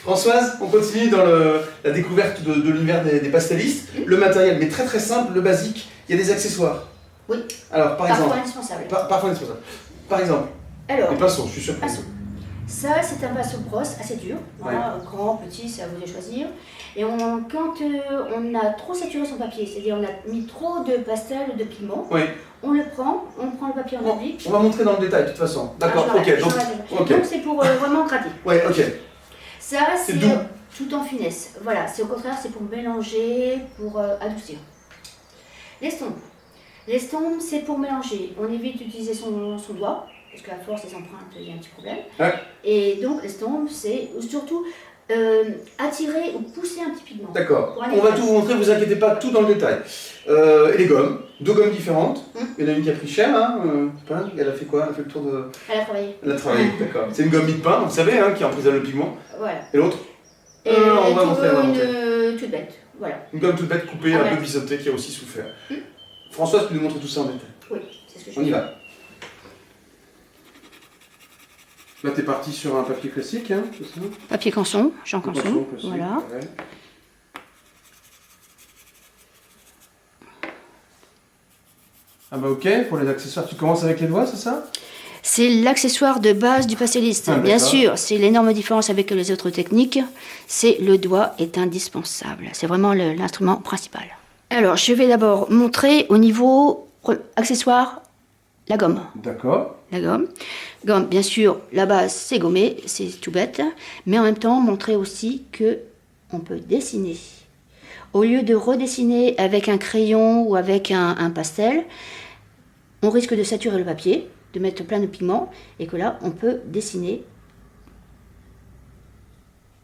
Françoise, on continue dans la découverte de l'univers des pastellistes. Le matériel, mais très très simple, le basique. Il y a des accessoires. Oui. Alors, par exemple. Parfois indispensable. Parfois indispensable. Par exemple. Alors. Les pinceaux, je suis sûr. Pinceau. Ça, c'est un pinceau brosse assez dur. Voilà, grand, petit, c'est à vous de choisir. Et quand on a trop saturé son papier, c'est-à-dire on a mis trop de pastel ou de pigments, on le prend, on prend le papier en oblique. On va montrer dans le détail de toute façon. D'accord, ok. Donc c'est pour vraiment gratter. Oui, ok. Ça, c'est tout en finesse. Voilà, c'est au contraire, c'est pour mélanger, pour adoucir. L'estompe. L'estompe, c'est pour mélanger. On évite d'utiliser son doigt, parce qu'à force des empreintes, il y a un petit problème. Ouais. Et donc l'estompe, c'est surtout attirer ou pousser un petit pigment. D'accord. On va tout vous montrer, vous inquiétez pas, tout dans le détail. Et les gommes, 2 gommes différentes. Il y en a une qui a pris cher, hein. Elle a fait quoi? Elle a fait le tour de... Elle a travaillé. Elle a travaillé, d'accord. C'est une gomme mi-de-pain, vous savez, hein, qui emprisonne le pigment. Voilà. Et l'autre? On va montrer. Toute bête, voilà. Une gomme toute bête coupée, un peu biseautée, qui a aussi souffert. Françoise, tu nous montres tout ça en détail. Oui, c'est ce que je fais. On y va. Là, t'es parti sur un papier classique, hein, c'est ça? Papier canson, Jean Canson, voilà. Pareil. Ah bah ok, pour les accessoires, tu commences avec les doigts, c'est ça? C'est l'accessoire de base du pastelliste. Bien sûr, c'est l'énorme différence avec les autres techniques, c'est le doigt est indispensable. C'est vraiment l'instrument principal. Alors, je vais d'abord montrer au niveau accessoire la gomme. D'accord. La gomme. Gomme, bien sûr, la base, c'est gommé, c'est tout bête. Mais en même temps, montrer aussi que on peut dessiner. Au lieu de redessiner avec un crayon ou avec un pastel, on risque de saturer le papier, de mettre plein de pigments, et que là, on peut dessiner.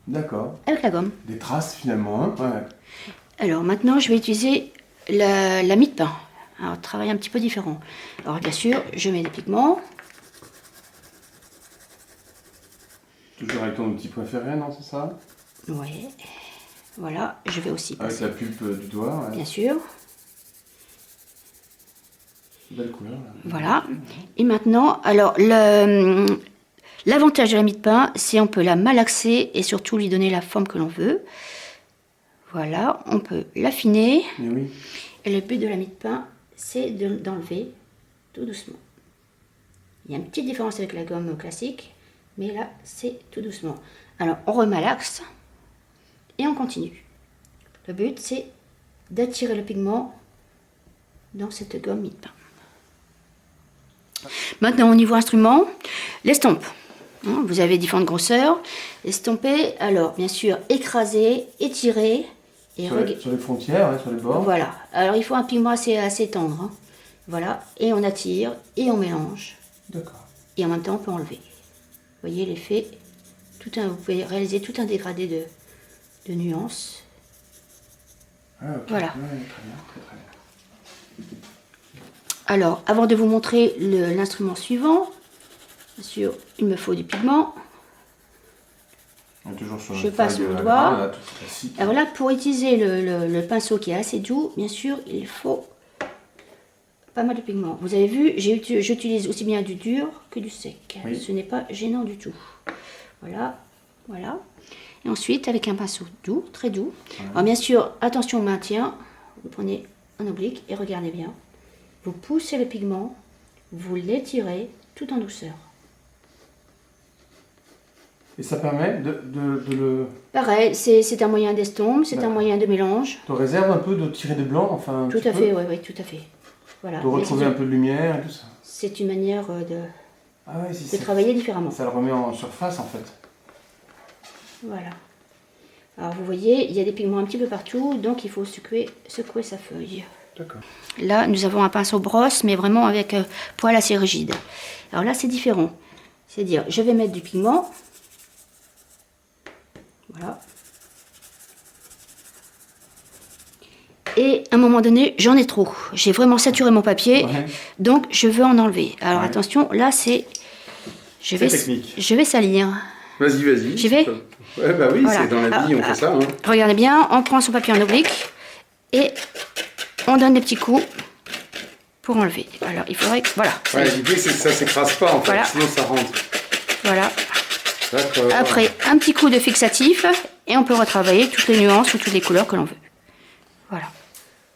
D'accord. Avec la gomme. Des traces, finalement, hein. Ouais. Alors, maintenant, je vais utiliser la mie de pain. Alors, travail un petit peu différent. Alors, bien sûr, je mets des pigments. Toujours avec ton outil préféré, non, c'est ça? Oui. Voilà, je vais aussi passer. Avec la pulpe du doigt, ouais. Bien sûr. Belle couleur, là. Voilà. Et maintenant, alors, l'avantage de la mie de pain, c'est on peut la malaxer et surtout lui donner la forme que l'on veut. Voilà, on peut l'affiner. Oui. Et le but de la mie de pain, c'est d'enlever tout doucement. Il y a une petite différence avec la gomme classique, mais là, c'est tout doucement. Alors, on remalaxe et on continue. Le but, c'est d'attirer le pigment dans cette gomme mie de pain. Maintenant, au niveau instrument, l'estompe. Vous avez différentes grosseurs. Estomper, alors, bien sûr, écraser, étirer. Et sur les frontières, sur les bords. Voilà. Alors, il faut un pigment assez tendre. Hein. Voilà. Et on attire et on mélange. D'accord. Et en même temps, on peut enlever. Vous voyez l'effet. Vous pouvez réaliser tout un dégradé de nuances. Ah, okay. Voilà. Ouais, très bien, très bien. Alors, avant de vous montrer l'instrument suivant, bien sûr, il me faut du pigment. Toujours sur je passe mon doigt. Classique. Alors là, pour utiliser le pinceau qui est assez doux, bien sûr, il faut pas mal de pigment. Vous avez vu, j'utilise aussi bien du dur que du sec. Oui. Ce n'est pas gênant du tout. Voilà, voilà. Et ensuite, avec un pinceau doux, très doux. Ouais. Alors bien sûr, attention au maintien. Vous prenez un oblique et regardez bien. Vous poussez le pigment, vous l'étirez tout en douceur. Et ça permet de le... Pareil, c'est un moyen d'estompe, c'est un moyen de mélange. Tu réserves un peu de tirer des blancs, enfin... Tout à fait, oui, tout à fait. Voilà. De retrouver un peu de lumière et tout ça. C'est une manière de travailler différemment. Ça le remet en surface, en fait. Voilà. Alors, vous voyez, il y a des pigments un petit peu partout, donc il faut secouer sa feuille. D'accord. Là, nous avons un pinceau brosse, mais vraiment avec poil assez rigide. Alors là, c'est différent. C'est-à-dire, je vais mettre du pigment. Voilà. Et à un moment donné, j'en ai trop. J'ai vraiment saturé mon papier, donc je veux en enlever. Alors attention, là, c'est... Je vais salir. Vas-y, vas-y. J'y vais? Ouais, bah oui, voilà. C'est dans la vie, on fait ça. Hein. Regardez bien, on prend son papier en oblique et on donne des petits coups pour enlever. Alors, il faudrait que... Voilà. Ouais, l'idée, c'est que ça ne s'écrase pas, en fait, sinon ça rentre. Voilà. D'accord. Après, un petit coup de fixatif et on peut retravailler toutes les nuances ou toutes les couleurs que l'on veut. Voilà.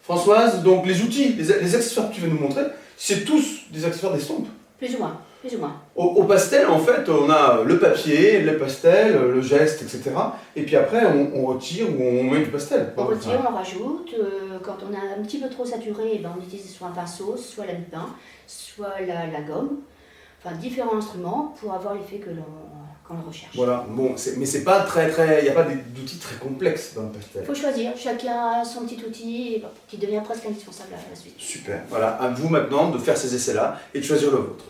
Françoise, donc les outils, les accessoires que tu vas nous montrer, c'est tous des accessoires d'estompe. Plus ou moins, plus ou moins. Au pastel, en fait, on a le papier, le pastel, le geste, etc. Et puis après, on retire ou on met du pastel. On retire, on rajoute. Quand on a un petit peu trop saturé, eh ben, on utilise soit un pinceau, soit la mi-pain, soit la gomme. Enfin, différents instruments pour avoir l'effet qu'on recherche. Voilà, bon, mais c'est pas il n'y a pas d'outils très complexes dans le pastel. Il faut choisir, chacun a son petit outil qui devient presque indispensable à la suite. Super, voilà, à vous maintenant de faire ces essais-là et de choisir le vôtre.